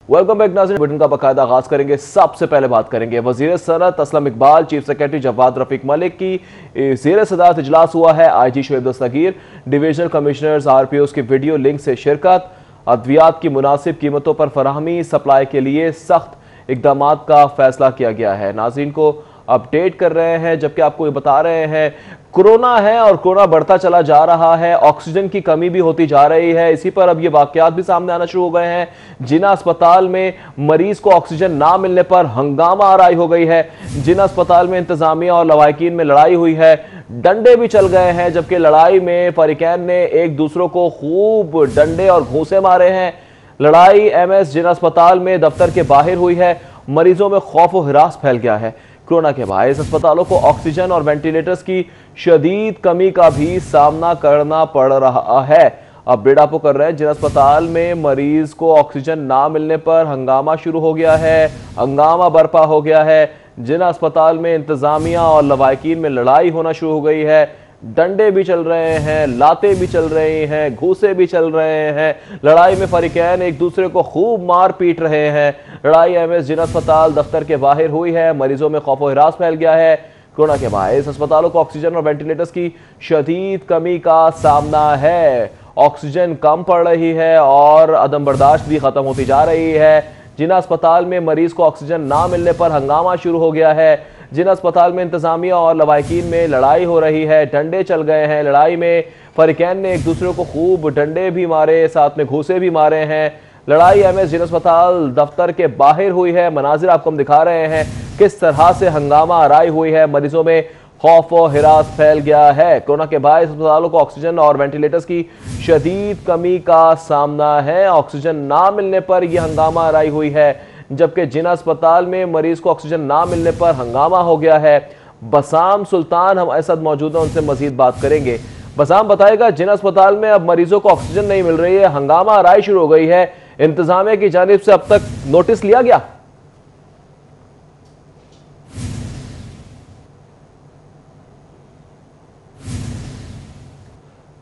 Welcome back नाज़रीन। Bulletin का बाकायदा आगाज करेंगे। सबसे पहले बात करेंगे वजीर सनत असलम इकबाल, चीफ सेक्रेटरी जवाद रफीक मलिक की ज़ेर सदारत इजलास हुआ है। IG शोएब दस्तगीर, डिविजनल कमिश्नर्स RPOs की वीडियो लिंक से शिरकत, अद्वियात की मुनासिब कीमतों पर फराहमी, सप्लाई के लिए सख्त इकदाम का फैसला किया गया है। नाज़रीन को अपडेट कर रहे हैं, जबकि आपको ये बता रहे हैं कोरोना है और कोरोना बढ़ता चला जा रहा है, ऑक्सीजन की कमी भी होती जा रही है। इसी पर अब ये वाकयात भी सामने आना शुरू हो गए हैं। जिना अस्पताल में मरीज को ऑक्सीजन ना मिलने पर हंगामा आराई हो गई है। जिना अस्पताल में इंतजामिया और लवाहिकीन में लड़ाई हुई है, डंडे भी चल गए हैं, जबकि लड़ाई में फरीकैन ने एक दूसरों को खूब डंडे और घूंसे मारे हैं। लड़ाई MS जिना अस्पताल में दफ्तर के बाहर हुई है। मरीजों में खौफ व हिरास फैल गया है। कोरोना के बायस अस्पतालों को ऑक्सीजन और वेंटिलेटर्स की शदीद कमी का भी सामना करना पड़ रहा है। अपडेट आपको कर रहे हैं, जिन अस्पताल में मरीज को ऑक्सीजन ना मिलने पर हंगामा शुरू हो गया है, हंगामा बर्पा हो गया है। जिन अस्पताल में इंतजामिया और लवाहिकीन में लड़ाई होना शुरू हो गई है, डंडे भी चल रहे हैं, लाते भी चल रही हैं, घूसे भी चल रहे हैं। लड़ाई में फरीकैन एक दूसरे को खूब मार पीट रहे हैं। लड़ाई MS जिना अस्पताल दफ्तर के बाहर हुई है। मरीजों में खौफ व हिरास फैल गया है। कोरोना के बायस अस्पतालों को ऑक्सीजन और वेंटिलेटर्स की शदीद कमी का सामना है। ऑक्सीजन कम पड़ रही है और अदम बर्दाश्त भी खत्म होती जा रही है। जिना अस्पताल में मरीज को ऑक्सीजन ना मिलने पर हंगामा शुरू हो गया है। जिन अस्पताल में इंतजामिया और लवाहिकीन में लड़ाई हो रही है, डंडे चल गए हैं। लड़ाई में फरीकैन ने एक दूसरे को खूब डंडे भी मारे, साथ में घूसे भी मारे हैं। लड़ाई MS जिन अस्पताल दफ्तर के बाहर हुई है। मनाजिर आपको हम दिखा रहे हैं किस तरह से हंगामा आराई हुई है। मरीजों में खौफ व हिरास फैल गया है। कोरोना के बायस अस्पतालों को ऑक्सीजन और वेंटिलेटर्स की शदीद कमी का सामना है। ऑक्सीजन ना मिलने पर यह हंगामा आराई हुई है, जबकि जिना अस्पताल में मरीज को ऑक्सीजन ना मिलने पर हंगामा हो गया है। बसाम सुल्तान हमारे साथ मौजूद है, उनसे मजीद बात करेंगे। बसाम बताएगा, जिना अस्पताल में अब मरीजों को ऑक्सीजन नहीं मिल रही है, हंगामा आराई शुरू हो गई है। इंतजामिया की जानिब से अब तक नोटिस लिया गया?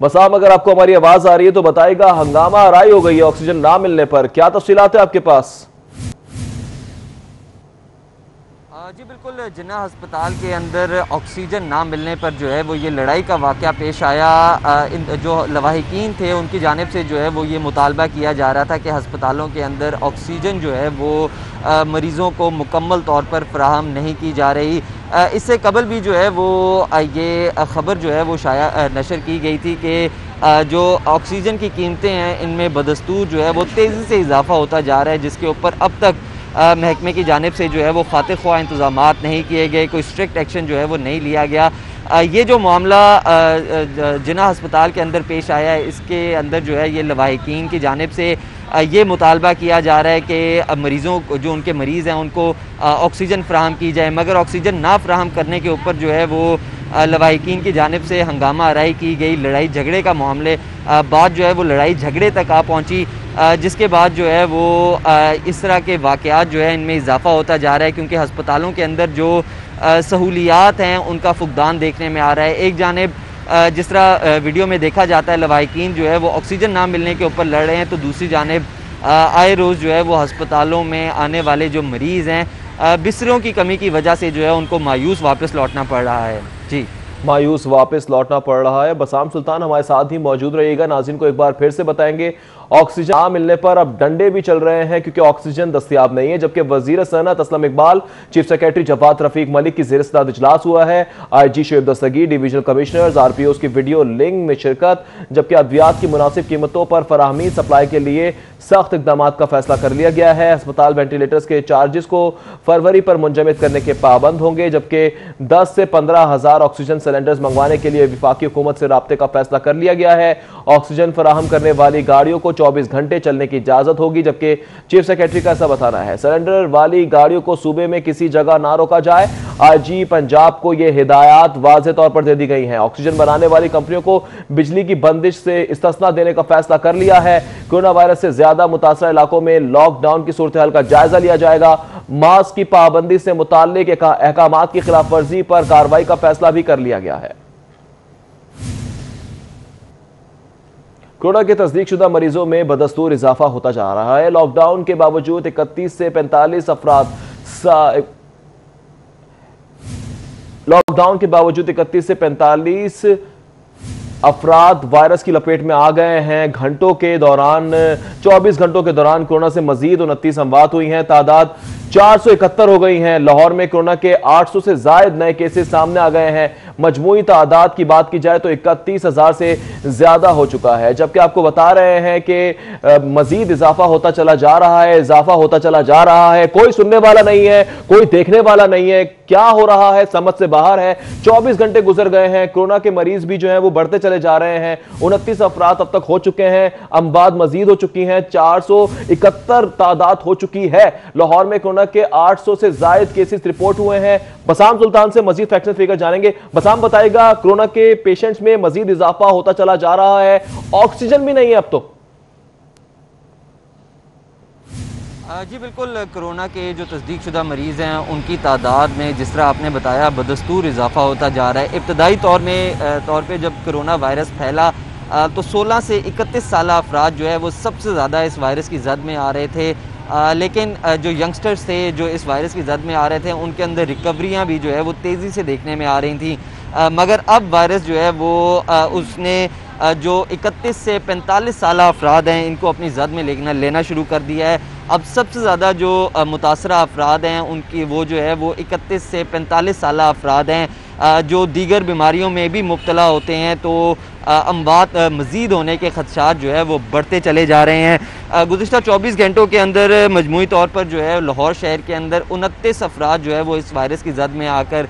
बसाम, अगर आपको हमारी आवाज आ रही है तो बताएगा, हंगामा आराई हो गई है ऑक्सीजन ना मिलने पर, क्या तफसीलात है आपके पास? जी बिल्कुल, जिन्ना अस्पताल के अंदर ऑक्सीजन ना मिलने पर जो है वो ये लड़ाई का वाक़या पेश आया। जो लवाहिकीन थे उनकी जानिब से जो है वो ये मुतालबा किया जा रहा था कि अस्पतालों के अंदर ऑक्सीजन जो है वो मरीज़ों को मुकम्मल तौर पर फराहम नहीं की जा रही। इससे कबल भी जो है वो ये ख़बर जो है वो नशर की गई थी कि जो ऑक्सीजन की कीमतें हैं इनमें बदस्तूर जो है वो तेज़ी से इजाफ़ा होता जा रहा है, जिसके ऊपर अब तक महकमे की जानिब से जो है वो खातिर ख्वाह इंतज़ामात नहीं किए गए, कोई स्ट्रिक्ट एक्शन जो है वो नहीं लिया गया। ये जो मामला जिना अस्पताल के अंदर पेश आया है, इसके अंदर जो है ये लवाहिकीन की जानिब से ये मुतालबा किया जा रहा है कि मरीज़ों को, जो उनके मरीज़ हैं, उनको ऑक्सीजन फ़राहम की जाए, मगर ऑक्सीजन ना फ़राहम करने के ऊपर जो है वो लवाहिकीन की जानिब से हंगामा आराई की गई। लड़ाई झगड़े का मामले बात जो है वो लड़ाई झगड़े तक आ पहुँची, जिसके बाद जो है वो इस तरह के वाक़यात जो है इनमें इजाफ़ा होता जा रहा है, क्योंकि अस्पतालों के अंदर जो सहूलियात हैं उनका फुकदान देखने में आ रहा है। एक जानिब जिस तरह वीडियो में देखा जाता है लवाहिकीन जो है वो ऑक्सीजन ना मिलने के ऊपर लड़ रहे हैं, तो दूसरी जानिब आए रोज़ जो है वो अस्पतालों में आने वाले जो मरीज़ हैं बिस्तरों की कमी की वजह से जो है उनको मायूस वापस लौटना पड़ रहा है। जी, मायूस वापस लौटना पड़ रहा है। बसाम सुल्तान हमारे साथ ही मौजूद रहिएगा। नाज़रीन को एक बार फिर से बताएंगे, ऑक्सीजन ना मिलने पर अब डंडे भी चल रहे हैं क्योंकि ऑक्सीजन दस्तयाब नहीं है, जबकि वजीर सनत असलम इकबाल, चीफ सेक्रेटरी जवाद रफीक मलिक की ज़ेर सदारत इजलास हुआ है। IG शोएब दस्तगीर, डिविजनल कमिश्नर्स RPOs की वीडियो लिंक में शिरकत, जबकि अद्वियात की मुनासिब कीमतों पर फराहमी, सप्लाई के लिए सख्त इकदाम का फैसला कर लिया गया है। अस्पताल वेंटिलेटर्स के चार्जेस को फरवरी पर मुंजमद करने के पाबंद होंगे, जबकि 10 से 15 हज़ार ऑक्सीजन सिलेंडर्स मंगवाने के लिए विफाकी हुकूमत से राब्ते का फैसला कर लिया गया है। ऑक्सीजन फराहम करने वाली गाड़ियों को 24 घंटे चलने की इजाजत होगी, जबकि चीफ सेक्रेटरी का ऐसा बताना है सिलेंडर वाली गाड़ियों को सूबे में किसी जगह ना रोका जाए। IG पंजाब को यह हिदायत वाज़ेह तौर पर दे दी गई हैं। ऑक्सीजन बनाने वाली कंपनियों को बिजली की बंदिश से इस्तिस्ना देने का फैसला कर लिया है। कोरोना वायरस से ज्यादा मुतासर इलाकों में लॉकडाउन की सूरत हाल का जायजा लिया जाएगा। मास्क की पाबंदी से मुताल्लिक अहकामात की खिलाफ वर्जी पर कार्रवाई का फैसला भी कर लिया गया है। कोरोना के तस्दीकशुदा मरीजों में बदस्तूर इजाफा होता जा रहा है। लॉकडाउन के बावजूद 31 से 45 अफराद लॉकडाउन के बावजूद 31 से 45 अफराद वायरस की लपेट में आ गए हैं। 24 घंटों के दौरान कोरोना से मजीद 29 अमवात हुई हैं। तादाद 471 हो गई हैं। लाहौर में कोरोना के 800 से जायद नए केसेस सामने आ गए हैं। मजमूई तादाद की बात की जाए तो 31,000 से ज्यादा हो चुका है, जबकि आपको बता रहे हैं कि मजीद इजाफा होता चला जा रहा है, इजाफा होता चला जा रहा है। कोई सुनने वाला नहीं है, कोई देखने वाला नहीं है। क्या हो रहा है समझ से बाहर है। 24 घंटे गुजर गए हैं, कोरोना के मरीज भी जो है वो बढ़ते चले जा रहे हैं। 29 अफराद अब तक हो चुके हैं, अमवात मजीद हो चुकी हैं। 471 तादाद हो चुकी है। लाहौर में कोरोना के 800 से जायद केसेस रिपोर्ट हुए हैं। बसाम सुल्तान से मजीद फैक्शन फिगर जानेंगे। बसाम बताएगा, कोरोना के पेशेंट्स में मजीद इजाफा होता चला जा रहा है, ऑक्सीजन भी नहीं है अब तो। जी बिल्कुल, कोरोना के जो तस्दीकशुदा मरीज़ हैं उनकी तादाद में जिस तरह आपने बताया बदस्तूर इजाफा होता जा रहा है। इब्तदाई तौर पे जब कोरोना वायरस फैला तो 16 से 31 साल अफराद जो है वो सबसे ज़्यादा इस वायरस की जद में आ रहे थे। लेकिन जो यंगस्टर्स थे जो इस वायरस की जद में आ रहे थे उनके अंदर रिकवरियाँ भी जो है वो तेज़ी से देखने में आ रही थी। मगर अब वायरस जो है वो उसने जो 31 से 45 साल अफराद हैं इनको अपनी जद में लेना शुरू कर दिया है। अब सबसे ज़्यादा जो मुतासरा अफराद हैं उनकी वो जो है वो 31 से 45 साल अफराद हैं जो दीगर बीमारियों में भी मुब्तला होते हैं। तो अमवात मज़ीद होने के खदशात जो है वो बढ़ते चले जा रहे हैं। गुज़िश्ता 24 घंटों के अंदर मजमूई तौर पर जो है लाहौर शहर के अंदर 29 अफराद जो है वो इस वायरस की जद में आकर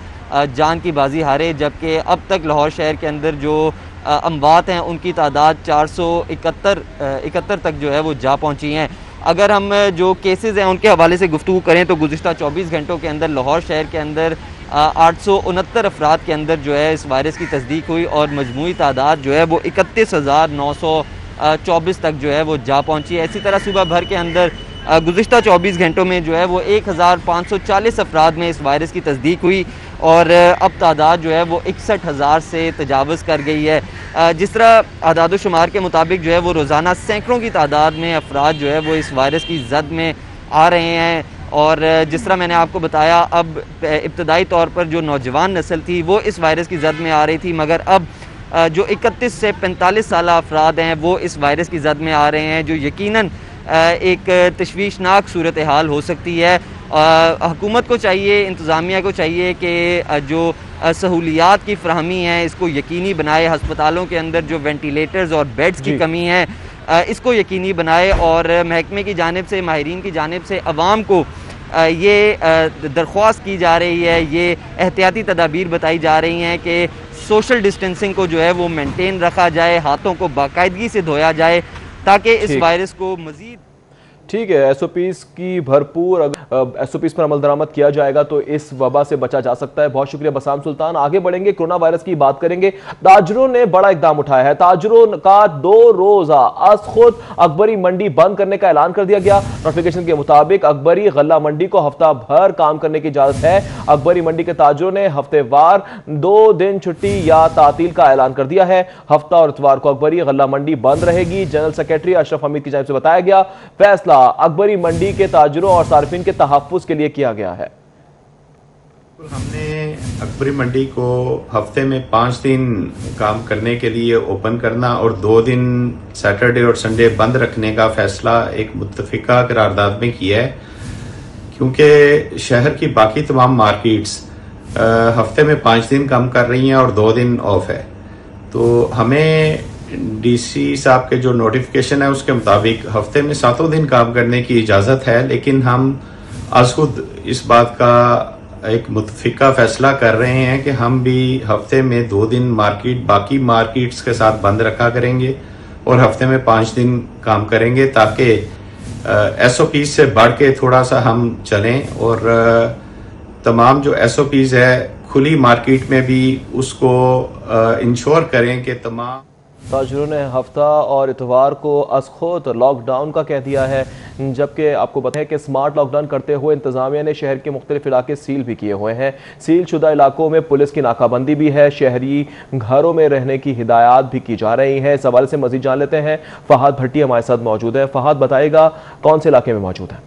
जान की बाजी हारे, जबकि अब तक लाहौर शहर के अंदर जो अमवात हैं उनकी तादाद 471 तक जो है वो जा पहुँची हैं। अगर हम जो केसेस हैं उनके हवाले से गुफ्तगू करें तो गुज़िश्ता 24 घंटों के अंदर लाहौर शहर के अंदर 869 अफराद के अंदर जो है इस वायरस की तस्दीक हुई और मजमूई तादाद जो है वो 31,924 तक जो है वो जा पहुँची है। इसी तरह सुबह भर के अंदर गुज़िश्ता 24 घंटों में जो है वो 1,540 अफराद में इस वायरस की तस्दीक हुई और अब तादाद जो है वो 61,000 से तजावज़ कर गई है। जिस तरह आदाद शुमार के मुताबिक जो है वो रोज़ाना सैकड़ों की तादाद में अफराद जो है वो इस वायरस की जद में आ रहे हैं। और जिस तरह मैंने आपको बताया, अब इब्तदाई तौर पर जो नौजवान नस्ल थी वो इस वायरस की जद में आ रही थी, मगर अब जो 31 से 45 साल अफराद हैं वो इस वायरस की जद में आ रहे हैं, जो यकीनन एक तशवीशनाक सूरत हाल हो सकती है। हुकूमत को चाहिए, इंतज़ामिया को चाहिए कि जो सहूलियात की फ़राहमी है इसको यकीनी बनाए। हस्पतालों के अंदर जो वेंटिलेटर्स और बेड्स की कमी है इसको यकीनी बनाए और महकमे की जानिब से, माहिरीन की जानिब से अवाम को ये दरख्वास्त की जा रही है, ये एहतियाती तदाबीर बताई जा रही हैं कि सोशल डिस्टेंसिंग को जो है वो मेंटेन रखा जाए, हाथों को बाकायदगी से धोया जाए ताकि इस वायरस को मज़ीद ठीक है एसओपीज की भरपूर अगर एसओपीज पर अमल दरामद किया जाएगा तो इस वबा से बचा जा सकता है। बहुत शुक्रिया बसाम सुल्तान। आगे बढ़ेंगे, कोरोना वायरस की बात करेंगे। ताजरों ने बड़ा इकदाम उठाया है। ताजरों का 2 रोजा आज खुद अकबरी मंडी बंद करने का ऐलान कर दिया गया। नोटिफिकेशन के मुताबिक अकबरी गल्ला मंडी को हफ्ता भर काम करने की इजाजत है। अकबरी मंडी के ताजरों ने हफ्तेवार 2 दिन छुट्टी या तातील का ऐलान कर दिया है। हफ्ता और इतवार को अकबरी गल्ला मंडी बंद रहेगी। जनरल सेक्रेटरी अशरफ हमीद की जानिब से बताया गया फैसला अकबरी मंडी के ताजरों और सार्फिन के तहफ्फुज़ के लिए किया गया है। हमने अकबरी मंडी को हफ्ते में 5 दिन काम करने के लिए ओपन करना और 2 दिन सैटरडे और संडे बंद रखने का फैसला एक मुत्तफिका करारदाद में किया है, क्योंकि शहर की बाकी तमाम मार्केट्स हफ्ते में 5 दिन काम कर रही हैं और 2 दिन ऑफ है। तो हमें डीसी साहब के जो नोटिफिकेशन है उसके मुताबिक हफ्ते में 7 दिन काम करने की इजाज़त है, लेकिन हम आज खुद इस बात का एक मुत्तफिका फैसला कर रहे हैं कि हम भी हफ्ते में 2 दिन मार्केट बाकी मार्केट्स के साथ बंद रखा करेंगे और हफ्ते में 5 दिन काम करेंगे ताकि एसओपी से बढ़ के थोड़ा सा हम चलें और तमाम जो एसओपीज है खुली मार्केट में भी उसको इंश्योर करें कि तमाम ताजरों ने हफ्ता और इतवार को अस-खुद लॉकडाउन का कह दिया है, जबकि आपको बताएं कि स्मार्ट लॉकडाउन करते हुए इंतजामिया ने शहर के मुख्तलिफ इलाके सील भी किए हुए हैं। सील शुदा इलाकों में पुलिस की नाकाबंदी भी है। शहरी घरों में रहने की हिदायत भी की जा रही है। इस हवाले से मजीद जान लेते हैं। फहाद भट्टी हमारे साथ मौजूद है। फहाद, बताएगा कौन से इलाके में मौजूद है?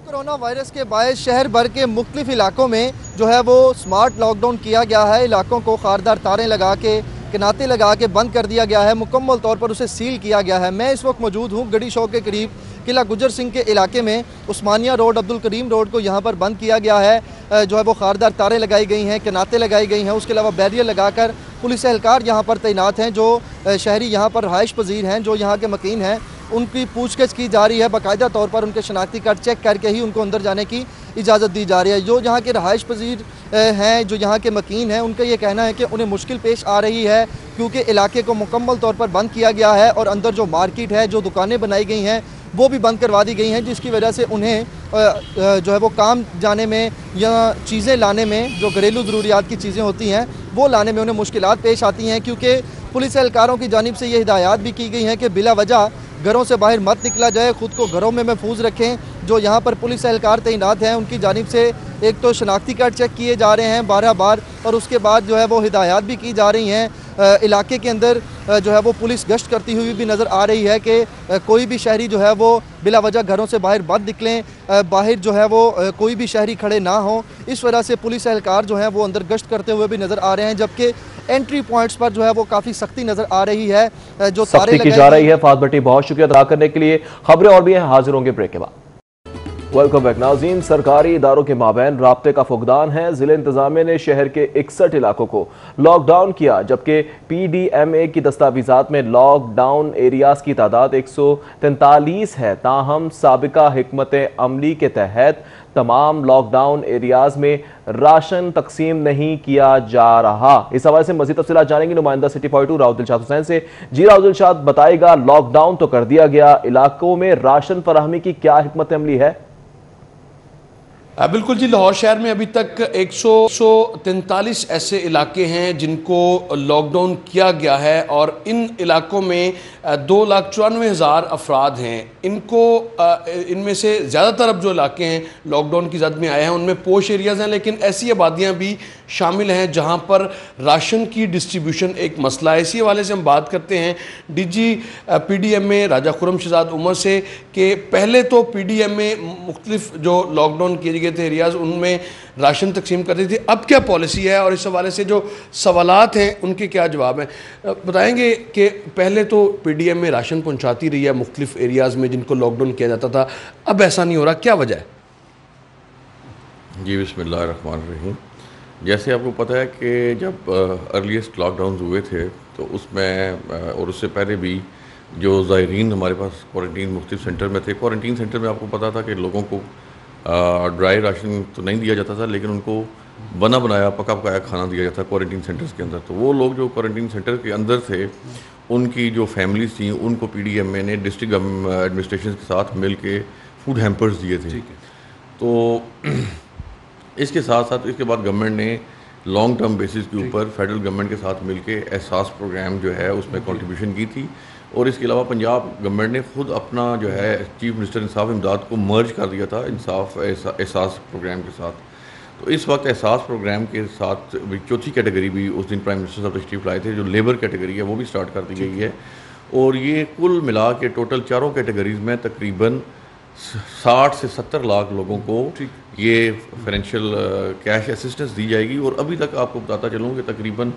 कोरोना वायरस के बायस शहर भर के मुख्तलिफ इलाकों में जो है वो स्मार्ट लॉकडाउन किया गया है। इलाकों को खारदार तारें लगा के, किनाते लगा के बंद कर दिया गया है। मुकम्मल तौर पर उसे सील किया गया है। मैं इस वक्त मौजूद हूँ गढ़ी चौक के करीब किला गुजर सिंह के इलाके में। उस्मानिया रोड, अब्दुल करीम रोड को यहाँ पर बंद किया गया है। जो है वो खारदार तारें लगाई गई हैं, किनाते लगाई गई हैं। उसके अलावा बैरियर लगाकर पुलिस एहलकार यहाँ पर तैनात हैं। जो शहरी यहाँ पर रहाइश पजीर हैं, जो यहाँ के मकीन हैं, उनकी पूछगछ की जा रही है। बाकायदा तौर पर उनके शनाख्ती कार्ड चेक करके ही उनको अंदर जाने की इजाज़त दी जा रही है। जो यहाँ के रहाइश पजीर हैं, जो यहाँ के मकीन हैं, उनका ये कहना है कि उन्हें मुश्किल पेश आ रही है क्योंकि इलाके को मुकम्मल तौर पर बंद किया गया है और अंदर जो मार्केट है, जो दुकानें बनाई गई हैं, वो भी बंद करवा दी गई हैं, जिसकी वजह से उन्हें जो है वो काम जाने में या चीज़ें लाने में, जो घरेलू ज़रूरियात की चीज़ें होती हैं, वो लाने में उन्हें मुश्किलात पेश आती हैं। क्योंकि पुलिस एहलकारों की जानिब से ये हिदायत भी की गई है कि बिला वजह घरों से बाहर मत निकला जाए, ख़ुद को घरों में महफूज रखें। जो यहाँ पर पुलिस एहलकार तैनात हैं, उनकी जानिब से एक तो शनाख्ती कार्ड चेक किए जा रहे हैं 12 बार, और उसके बाद जो है वो हिदायत भी की जा रही हैं। इलाके के अंदर जो है वो पुलिस गश्त करती हुई भी नज़र आ रही है कि कोई भी शहरी जो है वो बिला वजह घरों से बाहर मत निकलें, बाहर जो है वो कोई भी शहरी खड़े ना हो। इस वजह से पुलिस एहलकार जो है वो अंदर गश्त करते हुए भी नज़र आ रहे हैं, जबकि एंट्री पॉइंट्स पर जो है वो काफ़ी सख्ती नज़र आ रही है। जो सख्ती की जा रही है। फहाद भट्टी, बहुत शुक्रिया अदा करने के लिए। खबरें और भी हैं, हाजिर होंगे ब्रेक के बाद। वेलकम बैक नाज़रीन। सरकारी इदारों के माबैन राब्ते का फुकदान है। जिले इंतजामिया ने शहर के 61 इलाकों को लॉकडाउन किया, जबकि PDMA की दस्तावेजात में लॉकडाउन एरियाज की तादाद 143 है। ताहम साबिका हिकमत अमली के तहत तमाम लॉकडाउन एरियाज में राशन तकसीम नहीं किया जा रहा। इस हवाले से मजीद तफसीलात जानेंगे नुमाइंदा सिटी 42 राव दिलशाद हुसैन से। जी राव दिलशाद, बताएगा लॉकडाउन तो कर दिया गया, इलाकों में राशन फराहमी की क्या हिकमत अमली है? बिल्कुल जी, लाहौर शहर में अभी तक 143 ऐसे इलाके हैं जिनको लॉकडाउन किया गया है और इन इलाकों में 2,94,000 अफराद हैं। इनको इनमें से ज़्यादातर अब जो इलाके हैं लॉकडाउन की जद में आए हैं उनमें पोश एरियाज़ हैं, लेकिन ऐसी आबादियाँ भी शामिल हैं जहाँ पर राशन की डिस्ट्रीब्यूशन एक मसला है। इसी हवाले से हम बात करते हैं DG PDMA राजा खुर्रम शहजाद उमर से कि पहले तो PDMA मुख्तलिफ जो लॉकडाउन किए गए थे एरियाज़ उनमें राशन तकसीम करती थी, अब क्या पॉलिसी है और इस हवाले से जो सवालात हैं उनके क्या जवाब हैं, बताएंगे कि पहले तो PDMA राशन पहुँचाती रही है मुख्तलिफ एरियाज़ में जिनको लॉकडाउन किया जाता था, अब ऐसा नहीं हो रहा, क्या वजह है? जी बिस्मिल्लाहिर्रहमानिर्रहीम। जैसे आपको पता है कि जब अर्लीस्ट लॉकडाउन हुए थे तो उसमें और उससे पहले भी जो ज़ायरीन हमारे पास क्वारंटीन मुख्तलिफ सेंटर में थे, क्वारंटीन सेंटर में आपको पता था कि लोगों को ड्राई राशन तो नहीं दिया जाता था, लेकिन उनको बना बनाया पका पकाया खाना दिया जाता था क्वारंटीन सेंटर्स के अंदर। तो वो लोग जो क्वारंटीन सेंटर के अंदर थे उनकी जो फैमिलीज थी उनको PDMA ने डिस्ट्रिक्ट एडमिनिस्ट्रेशन के साथ मिल के फूड हैम्पर्स दिए थे। तो इसके साथ साथ इसके बाद गवर्नमेंट ने लॉन्ग टर्म बेसिस के ऊपर फेडरल गवर्नमेंट के साथ मिलके एहसास प्रोग्राम जो है उसमें कंट्रीब्यूशन की थी, और इसके अलावा पंजाब गवर्नमेंट ने खुद अपना जो है चीफ मिनिस्टर इंसाफ इमदाद को मर्ज कर दिया था एहसास प्रोग्राम के साथ। तो इस वक्त एहसास प्रोग्राम के साथ चौथी कैटेगरी भी उस दिन प्राइम मिनिस्टर साहब तशरीफ लाए थे, जो लेबर कैटेगरी है वो भी स्टार्ट कर दी गई है, और ये कुल मिला के टोटल चारों कैटेगरीज में तकरीबन 60 से 70 लाख लोगों को ये फाइनेंशियल कैश असिस्टेंस दी जाएगी। और अभी तक आपको बताता चलूँ कि तकरीबन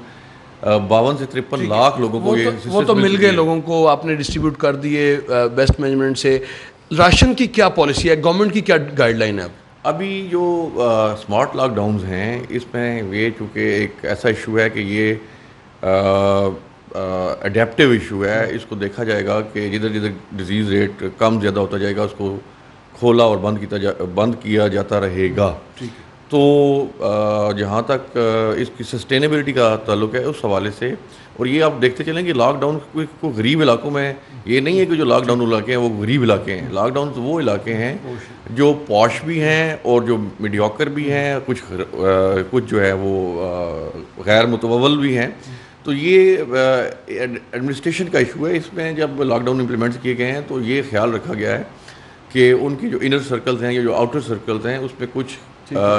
52 से 53 लाख लोगों को वो तो मिल गए, लोगों को आपने डिस्ट्रीब्यूट कर दिए बेस्ट मैनेजमेंट से। राशन की क्या पॉलिसी है, गवर्नमेंट की क्या गाइडलाइन है? अभी जो स्मार्ट लॉकडाउन्स हैं इसमें ये चूँकि एक ऐसा इशू है कि ये अडेप्टिव इशू है, इसको देखा जाएगा कि जिधर जिधर डिजीज़ रेट कम ज़्यादा होता जाएगा उसको खोला और बंद किया जाता रहेगा। तो जहाँ तक इसकी सस्टेनेबिलिटी का ताल्लुक है उस हवाले से, और ये आप देखते चलें कि लॉकडाउन को गरीब इलाकों में ये नहीं है कि जो लॉकडाउन इलाके हैं वो गरीब इलाके हैं। लॉकडाउन तो वो इलाके हैं जो पॉश भी हैं और जो मीडियोकर भी हैं, कुछ जो है वो गैर मुतवल भी हैं। तो ये एडमिनिस्ट्रेशन का इशू है। इसमें जब लॉकडाउन इम्प्लीमेंट किए गए हैं तो ये ख्याल रखा गया है कि उनकी जो इनर सर्कल्स हैं या जो आउटर सर्कल्स हैं उसमें कुछ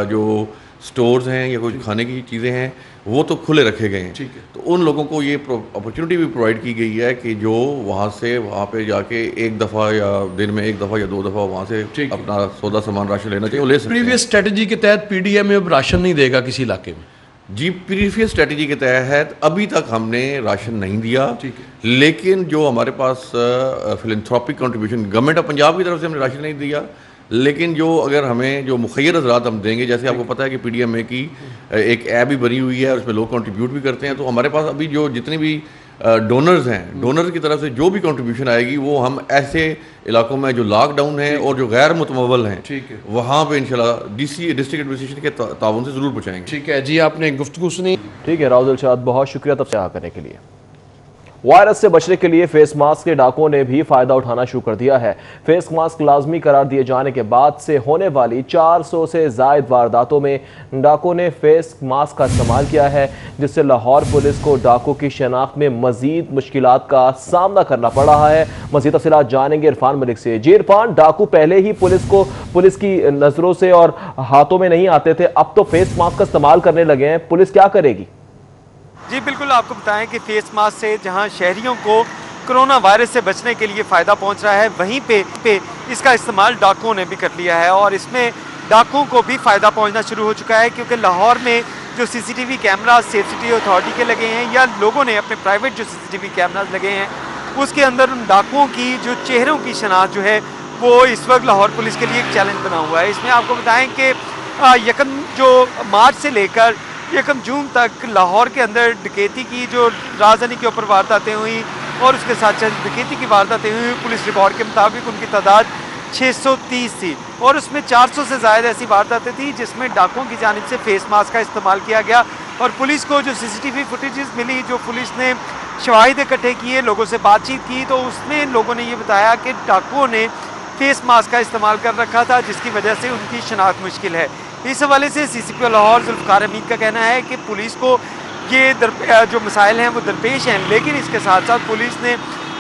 जो स्टोर्स हैं या कुछ खाने की चीज़ें हैं वो तो खुले रखे गए हैं। तो उन लोगों को ये अपॉर्चुनिटी भी प्रोवाइड की गई है कि जो वहाँ पे जाके एक दफ़ा या दिन में एक दफ़ा या 2 दफ़ा वहाँ से अपना सौदा सामान राशन लेना चाहिए वो ले सकते हैं। प्रीवियस स्ट्रेटजी के तहत पीडीएम अब राशन नहीं देगा किसी इलाके में? जी, प्रीवियस स्ट्रेटजी के तहत अभी तक हमने राशन नहीं दिया, लेकिन जो हमारे पास philanthropic contribution government of Punjab की तरफ से हमने राशन नहीं दिया, लेकिन जो अगर हमें जो मुखैर हज़रात हम देंगे, जैसे आपको पता है कि पीडीएमए की एक ऐप भी बनी हुई है और उसमें लोग कंट्रीब्यूट भी करते हैं, तो हमारे पास अभी जो जितने भी डोनर्स हैं, डोनर की तरफ से जो भी कंट्रीब्यूशन आएगी वो हम ऐसे इलाकों में जो लॉकडाउन है और जो गैर मुतमव्वल हैं वहाँ पे इंशाल्लाह डीसी डिस्ट्रिक्ट एडमिनिस्ट्रेशन के ताउन से ज़रूर पहुँचाएंगे। ठीक है जी, आपने गुफ्तगू सुनी। ठीक है राउल दिलशाद, बहुत शुक्रिया तब से यहाँ करने के लिए। वायरस से बचने के लिए फेस मास्क के डाकुओं ने भी फायदा उठाना शुरू कर दिया है। फेस मास्क लाजमी करार दिए जाने के बाद से होने वाली 400 से जायद वारदातों में डाकुओं ने फेस मास्क का इस्तेमाल किया है, जिससे लाहौर पुलिस को डाकू की शनाख्त में मजीद मुश्किलात का सामना करना पड़ रहा है। मजीद तफसीलात जानेंगे इरफान मलिक से। जी इरफान, डाकू पहले ही पुलिस की नजरों से और हाथों में नहीं आते थे, अब तो फेस मास्क का इस्तेमाल करने लगे हैं, पुलिस क्या करेगी? जी बिल्कुल, आपको बताएं कि फेस मास्क से जहां शहरियों को कोरोना वायरस से बचने के लिए फ़ायदा पहुंच रहा है, वहीं पे इसका इस्तेमाल डाकुओं ने भी कर लिया है और इसमें डाकुओं को भी फ़ायदा पहुंचना शुरू हो चुका है, क्योंकि लाहौर में जो CCTV camera safe city authority के लगे हैं या लोगों ने अपने प्राइवेट जो सीसीटीवी कैमराज लगे हैं उसके अंदर उन डाकुओं की जो चेहरों की शनाख्त जो है वो इस वक्त लाहौर पुलिस के लिए एक चैलेंज बना हुआ है। इसमें आपको बताएँ कि 1 मार्च से लेकर 1 जून तक लाहौर के अंदर डकैती की जो राजधानी के ऊपर वारदातें हुई और उसके साथ साथ डकैती की वारदातें हुई, पुलिस रिकॉर्ड के मुताबिक उनकी तादाद 630 थी और उसमें 400 से ज़्यादा ऐसी वारदातें थी जिसमें डाकुओं की जानिब से फेस मास्क का इस्तेमाल किया गया। और पुलिस को जो सीसीटीवी फुटेजेस मिली, जो पुलिस ने शवाहिद इकट्ठे किए, लोगों से बातचीत की, तो उसमें लोगों ने ये बताया कि डाकुओं ने फेस मास्क का इस्तेमाल कर रखा था, जिसकी वजह से उनकी शनाख्त मुश्किल है। इस हवाले से सीसीपी लाहौर जुल्फ़िकार हमीद का कहना है कि पुलिस को ये जो मसाइल हैं वो दरपेश हैं, लेकिन इसके साथ साथ पुलिस ने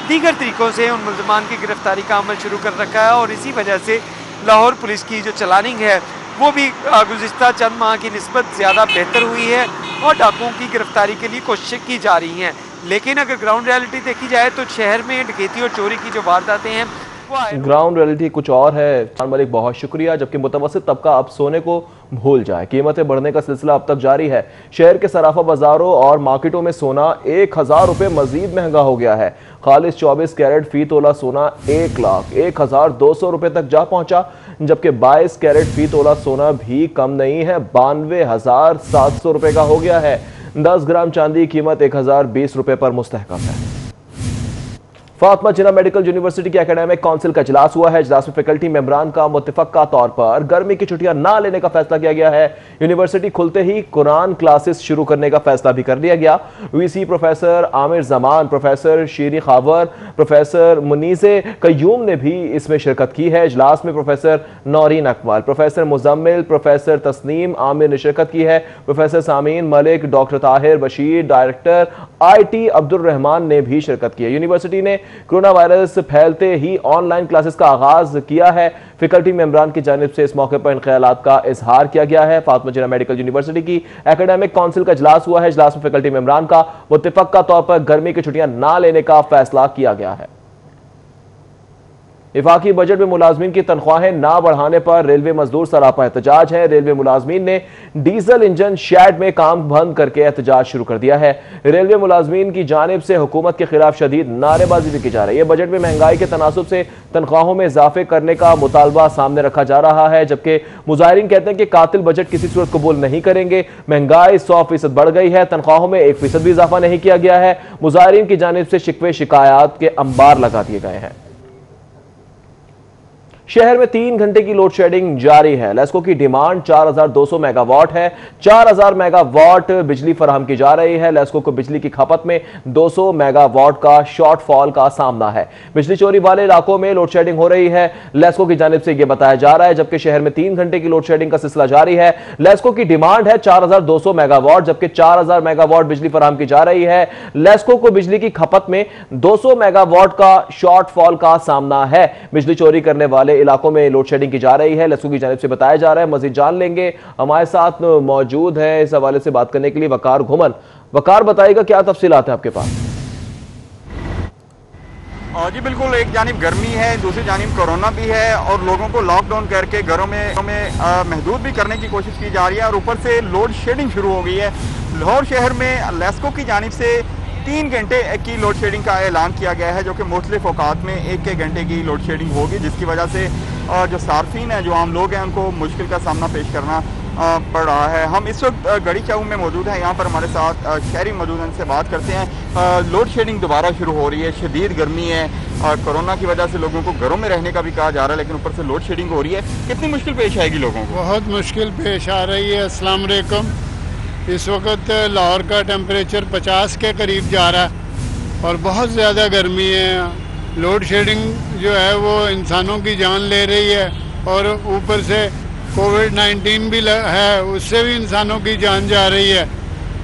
दीगर तरीक़ों से उन मुल्ज़मान की गिरफ्तारी का अमल शुरू कर रखा है और इसी वजह से लाहौर पुलिस की जो चलानिंग है वो भी गुज़िश्ता चंद माह की निस्बत ज़्यादा बेहतर हुई है और डाकुओं की गिरफ्तारी के लिए कोशिशें की जा रही हैं। लेकिन अगर ग्राउंड रियलिटी देखी जाए तो शहर में डकैती और चोरी की जो वारदातें हैं ग्राउंड रियलिटी कुछ और है। इरफान मलिक बहुत शुक्रिया। जबकि मुतवस्सित तबका अब सोने को भूल जाए, कीमतें बढ़ने का सिलसिला अब तक जारी है। शहर के सराफा बाजारों और मार्केटों में सोना 1000 रुपये मजीद महंगा हो गया है। खालिस 24 कैरेट फी तोला सोना 1,01,200 रुपये तक जा पहुंचा, जबकि 22 कैरेट फी तोला सोना भी कम नहीं है, 92,700 रुपये का हो गया है। 10 ग्राम चांदी की कीमत 1020 रुपये पर मुस्तहकम है। फातिमा जिन्ना मेडिकल यूनिवर्सिटी की एकेडमिक काउंसिल का इजलास हुआ है। इजलास में फैकल्टी मेंबरान का मुत्तफका तौर पर गर्मी की छुट्टियां ना लेने का फैसला किया गया है। यूनिवर्सिटी खुलते ही कुरान क्लासेस शुरू करने का फैसला भी कर लिया गया। VC professor Amir Zaman, professor Shiri Khawar, professor Munizeh Qayyum ने भी इसमें शिरकत की है। इजलास में professor Naureen Akmal, professor Muzammil, professor Tasneem Amir ने शिरकत की है। Professor Sameen Malik, doctor Tahir Bashir, director IT Abdul Rahman ने भी शिरकत की है। यूनिवर्सिटी ने कोरोना वायरस फैलते ही ऑनलाइन क्लासेस का आगाज किया है। फैकल्टी मेंबरान की जानिब से इस मौके पर इन ख्यालात का इजहार किया गया है। फातिमा जिन्ना मेडिकल यूनिवर्सिटी की एकेडमिक काउंसिल का इजलास हुआ है। इजलास में फैकल्टी मेंबरान का मुत्तफका तौर पर गर्मी की छुट्टियां ना लेने का फैसला किया गया है। इफाकी बजट में मुलाजमीन की तनख्वाहें ना बढ़ाने पर रेलवे मजदूर सरापा एहतजाज है। रेलवे मुलाजमीन ने डीजल इंजन शेड में काम बंद करके एहतजाज शुरू कर दिया है। रेलवे मुलाजमीन की जानिब से हुकूमत के खिलाफ शदीद नारेबाजी भी की जा रही है। बजट में महंगाई के तनासुब से तनख्वाहों में इजाफे करने का मुतालबा सामने रखा जा रहा है, जबकि मुजाहिरीन कहते हैं कि कातिल बजट किसी सूरत कबूल नहीं करेंगे। महंगाई 100% बढ़ गई है, तनख्वाहों में 1% भी इजाफा नहीं किया गया है। मुजाहिरीन की जानिब से शिकवे शिकायत के अंबार लगा दिए गए हैं। शहर में 3 घंटे की लोड शेडिंग जारी है। लेस्को की डिमांड 4200 मेगावाट है। 4000 मेगावाट बिजली फराहम की जा रही है। लेस्को को बिजली की खपत में 200 मेगावाट का शॉर्टफॉल का सामना है। बिजली चोरी वाले इलाकों में लोड शेडिंग हो रही है, लेस्को की जानिब से यह बताया जा रहा है, जबकि शहर में 3 घंटे की लोड शेडिंग का सिलसिला जारी है। लेस्को की डिमांड है 4200 मेगावाट, जबकि 4000 मेगावाट बिजली फराहम की जा रही है। लेस्को को बिजली की खपत में 200 मेगावाट का शॉर्टफॉल का सामना है। बिजली चोरी करने वाले इलाकों में लोड शेडिंग की जा रही है, लेस्को की जानिब से बताया जा रहा है। मजीद जान लेंगे, हमारे साथ मौजूद है इस हवाले से बात करने के लिए वकार घुमन। वकार, बताइएगा क्या तफसीलात है आपके पास? जी बिल्कुल, एक जानिब गर्मी है, दूसरी जानिब कोरोना भी है और लोगों को लॉकडाउन करके घरों में महदूद भी करने की कोशिश की जा रही है और ऊपर से लोड शेडिंग शुरू हो गई है। लाहौर शहर में लेस्को की जानिब से 3 घंटे की लोड शेडिंग का ऐलान किया गया है, जो कि मुख्तलिफ औकात में 1-1 घंटे की लोड शेडिंग होगी, जिसकी वजह से जो सार्फिन है, जो आम लोग हैं, उनको मुश्किल का सामना पेश करना पड़ रहा है। हम इस वक्त गढ़ी चौक में मौजूद हैं, यहाँ पर हमारे साथ शहरी मौजूद हैं, इनसे बात करते हैं। लोड शेडिंग दोबारा शुरू हो रही है, शदीद गर्मी है और कोरोना की वजह से लोगों को घरों में रहने का भी कहा जा रहा है, लेकिन ऊपर से लोड शेडिंग हो रही है। कितनी मुश्किल पेश आएगी लोगों को? बहुत मुश्किल पेश आ रही है। अस्सलाम वालेकुम। इस वक्त लाहौर का टेम्परेचर 50 के करीब जा रहा है और बहुत ज़्यादा गर्मी है। लोड शेडिंग जो है वो इंसानों की जान ले रही है और ऊपर से कोविड-19 भी है, उससे भी इंसानों की जान जा रही है।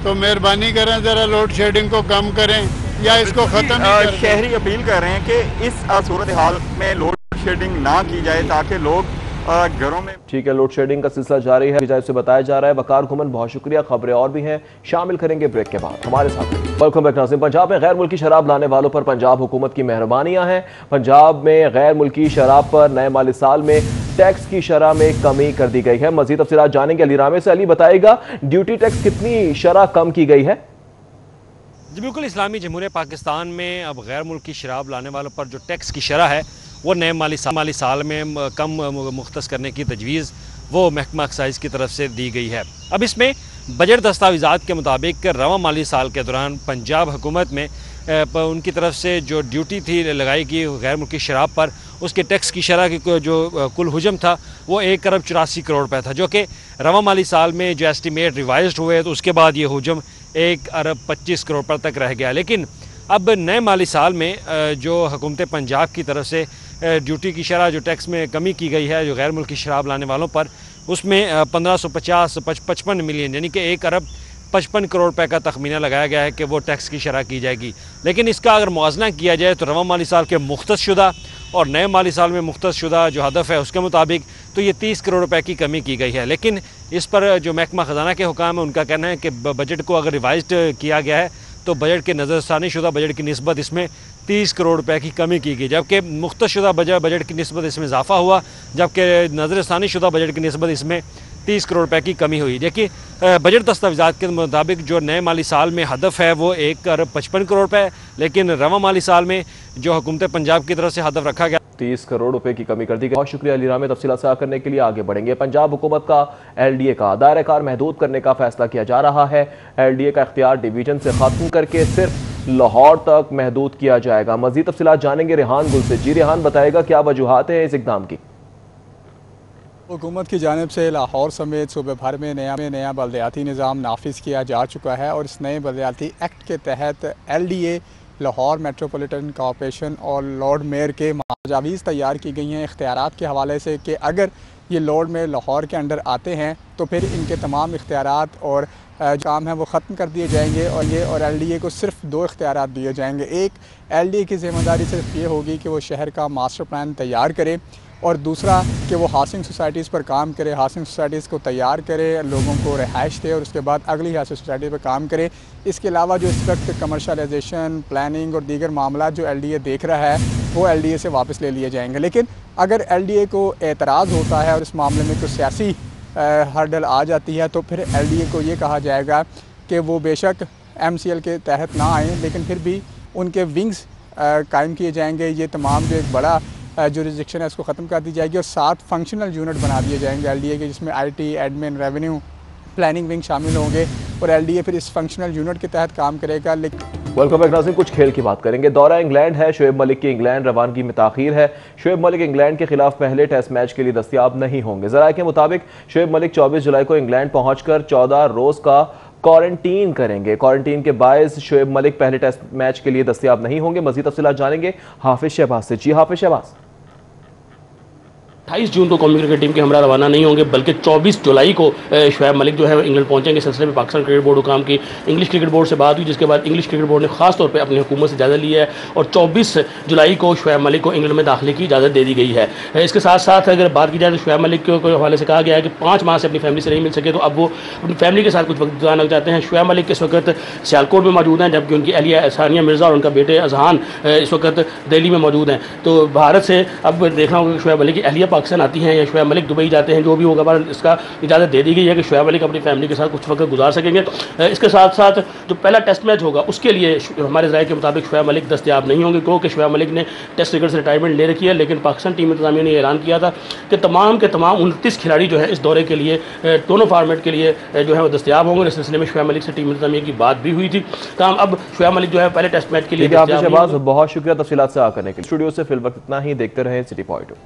तो मेहरबानी करें, ज़रा लोड शेडिंग को कम करें या इसको ख़त्म ही कर दें। शहरी अपील कर रहे हैं कि इस सूरत हाल में लोड शेडिंग ना की जाए ताकि लोग घरों में। ठीक है, लोड शेडिंग का सिलसिला जारी है, जानिब से बताया जा रहा है। वकार घुमन, बहुत शुक्रिया। खबरें और भी हैं, शामिल करेंगे ब्रेक के बाद हमारे साथ। वेलकम बैक नाज़रीन। पंजाब में गैर मुल्की शराब लाने वालों पर पंजाब हुकूमत की मेहरबानियां हैं। पंजाब में गैर मुल्की शराब पर नए माली साल में टैक्स की शरह में कमी कर दी गई है। मजीद तफसीलात जानेंगे अली रामे से। अली, बताएगा ड्यूटी टैक्स कितनी शरह कम की गई है? जी बिल्कुल, इस्लामी जमहूरियत पाकिस्तान में अब गैर मुल्की शराब लाने वालों पर जो टैक्स की शरह है वो नए माली साल में कम मुख्तस करने की तजवीज़ वो महकमा एक्साइज की तरफ से दी गई है। अब इसमें बजट दस्तावेज़ात के मुताबिक रवा माली साल के दौरान पंजाब हुकूमत में उनकी तरफ से जो ड्यूटी थी लगाई गई गैर मुल्की शराब पर, उसके टैक्स की शरह की जो कुल हुजम था वो 1 अरब 84 करोड़ रुपये था, जो कि रवा माली साल में जो एस्टीमेट रिवाइज्ड हुए तो उसके बाद ये हुजम 1 अरब 25 करोड़ रुपये तक रह गया। लेकिन अब नए माली साल में जो हुकूमत पंजाब की तरफ से ड्यूटी की शरह जो टैक्स में कमी की गई है जो गैर मुल्की शराब लाने वालों पर, उसमें 55 मिलियन यानी कि 1 अरब 55 करोड़ रुपए का तखमीना लगाया गया है कि वो टैक्स की शरह की जाएगी। लेकिन इसका अगर मुआवजना किया जाए तो रवा माली साल के मुख्तस शुदा और नए माली साल में मुख्तस शुदा जो हदफ है उसके मुताबिक तो ये 30 करोड़ रुपए की कमी की गई है। लेकिन इस पर जो महकमा ख़जाना के हुकाम है उनका कहना है कि बजट को अगर रिवाइज्ड किया गया है तो बजट के नज़रसानी शुदा बजट की निस्बत इसमें 30 करोड़ रुपए की कमी की गई, जबकि मुख्तस शुदा बजट की निस्बत इसमें इजाफा हुआ, जबकि नज़रसानी शुदा बजट की निस्बत इसमें 30 करोड़ रुपए की कमी हुई। देखिए, बजट दस्तावेज़ात के मुताबिक जो नए माली साल में हदफ है वो 1 अरब 55 करोड़ रुपए, लेकिन रवा माली साल में जो हुकूमत पंजाब की तरफ से हदफ रखा गया 30 करोड़ रुपए की कमी कर दी गई। बहुत शुक्रिया अली रामे। तफसीलात साझा करने के लिए आगे बढ़ेंगे। पंजाब हुकूमत का LDA का दायरा कार महदूद करने का फैसला किया जा रहा है। LDA का इख्तियार डिवीजन से खत्म करके सिर्फ लाहौर तक महदूद किया जाएगा। मजीद तफसीलात जानेंगे रेहान गुल से। जी रेहान, बताएगा क्या वजूहात है इस इक़दाम की? हुकूमत की जानिब से लाहौर समेत सूबे भर में नया बल्दियाती निज़ाम नाफिज किया जा चुका है और इस नए बल्दियाती एक्ट के तहत LDA लाहौर मेट्रोपॉलिटन कॉर्पोरेशन और लॉर्ड मेयर के तजावीज़ तैयार की गई हैं इख्तियारात के हवाले से कि अगर ये लॉर्ड मेयर लाहौर के अंडर आते हैं तो फिर इनके तमाम इख्तियारात और काम हैं वो ख़त्म कर दिए जाएंगे और LDA को सिर्फ 2 इख्तियारात दिए जाएंगे। एक, LDA की ज़िम्मेदारी सिर्फ ये होगी कि वो शहर का मास्टर प्लान तैयार करे और दूसरा कि वो हाउसिंग सोसाइटीज़ पर काम करे, हाउसिंग सोसाइटीज़ को तैयार करे, लोगों को रिहाइश दे और उसके बाद अगली हाउसिंग सोसाइटी पर काम करे। इसके अलावा जो इस वक्त कमर्शलाइजेशन, प्लानिंग और दीगर मामला जो LDA देख रहा है वो LDA से वापस ले लिए जाएंगे। लेकिन अगर LDA को एतराज़ होता है और इस मामले में कुछ सियासी हर्डल आ जाती है तो फिर LDA को ये कहा जाएगा कि वो बेशक MCL के तहत ना आएँ, लेकिन फिर भी उनके विंग्स कायम किए जाएंगे। ये तमाम जो एक बड़ा जुरिस्डिक्शन है उसको ख़त्म कर दी जाएगी और 7 फंक्शनल यूनिट बना दिए जाएंगे LDA के, जिसमें IT, admin, revenue, planning wing शामिल होंगे और LDA फिर इस फंक्शनल यूनिट के तहत काम करेगा। वेलकम बैक नाज़रीन, कुछ खेल की बात करेंगे। दौरा इंग्लैंड है, शोएब मलिक की इंग्लैंड रवानगी में ताखीर है। शोएब मलिक इंग्लैंड के खिलाफ पहले टेस्ट मैच के लिए दस्तयाब नहीं होंगे। ज़राए के मुताबिक शोएब मलिक 24 जुलाई को इंग्लैंड पहुंचकर 14 रोज का क्वारंटीन करेंगे। क्वारंटीन के बायस शोएब मलिक पहले टेस्ट मैच के लिए दस्तयाब नहीं होंगे। मजीद तफसीलात जानेंगे हाफिज शहबाज से। जी हाफिज शहबाज। 28 जून को कौमी क्रिकेट टीम के हमरा रवाना नहीं होंगे, बल्कि 24 जुलाई को शोएब मलिक जो है इंग्लैंड पहुंचेंगे। सिलसिले में पाकिस्तान क्रिकेट बोर्ड हुकाम की इंग्लिश क्रिकेट बोर्ड से बात हुई, जिसके बाद इंग्लिश क्रिकेट बोर्ड ने खास तौर पे अपनी हुकूमत से इजाज़त ली है और 24 जुलाई को शोएब मलिक को इंग्लैंड में दाखिले की इजाज़त दे दी गई है। इसके साथ साथ अगर बात की जाए तो शोएब मलिक के हवाले से कहा गया है कि 5 माह से अपनी फैमिली से नहीं मिल सके, तो अब वो अपनी फैमिली के साथ कुछ वक्त गुजारना चाहते हैं। शोएब मलिक इस वक्त सियालकोट में मौजूद हैं, जबकि उनकी अहलिया सानिया मिर्ज़ा और उनका बेटे अजहान इस वक्त दिल्ली में मौजूद हैं। तो भारत से अब देखना होगा कि शोएब मलिक की अहलिया पाकिस्तान आती हैं या शोएब मलिक दुबई जाते हैं, जो भी होगा, पर इसका इजाज़त दे दी गई है कि शोएब मलिक अपनी फैमिली के साथ कुछ वक्त गुजार सकेंगे। इसके साथ साथ जो पहला टेस्ट मैच होगा उसके लिए हमारे राय के मुताबिक शोएब मलिक दस्तयाब नहीं होंगे, क्योंकि शोएब मलिक ने टेस्ट क्रिकेट से रिटायरमेंट ले रखी है। लेकिन पाकिस्तान टीम इंतजामिया ने ऐलान किया था कि तमाम के तमाम 29 खिलाड़ी जो है इस दौरे के लिए दोनों फार्मेट के लिए जो है वो दस्तयाब होंगे। इस सिलसिले में शोएब मलिक से टीम इंतजामिया की बात भी हुई थी। काम अब शोएब मलिक जो है पहले टेस्ट मैच के लिए बहुत शुक्रिया तफसीलात से आकर के लिए। स्टूडियो से फिल वक्त इतना ही। देखते रहें सिटी पॉइंट।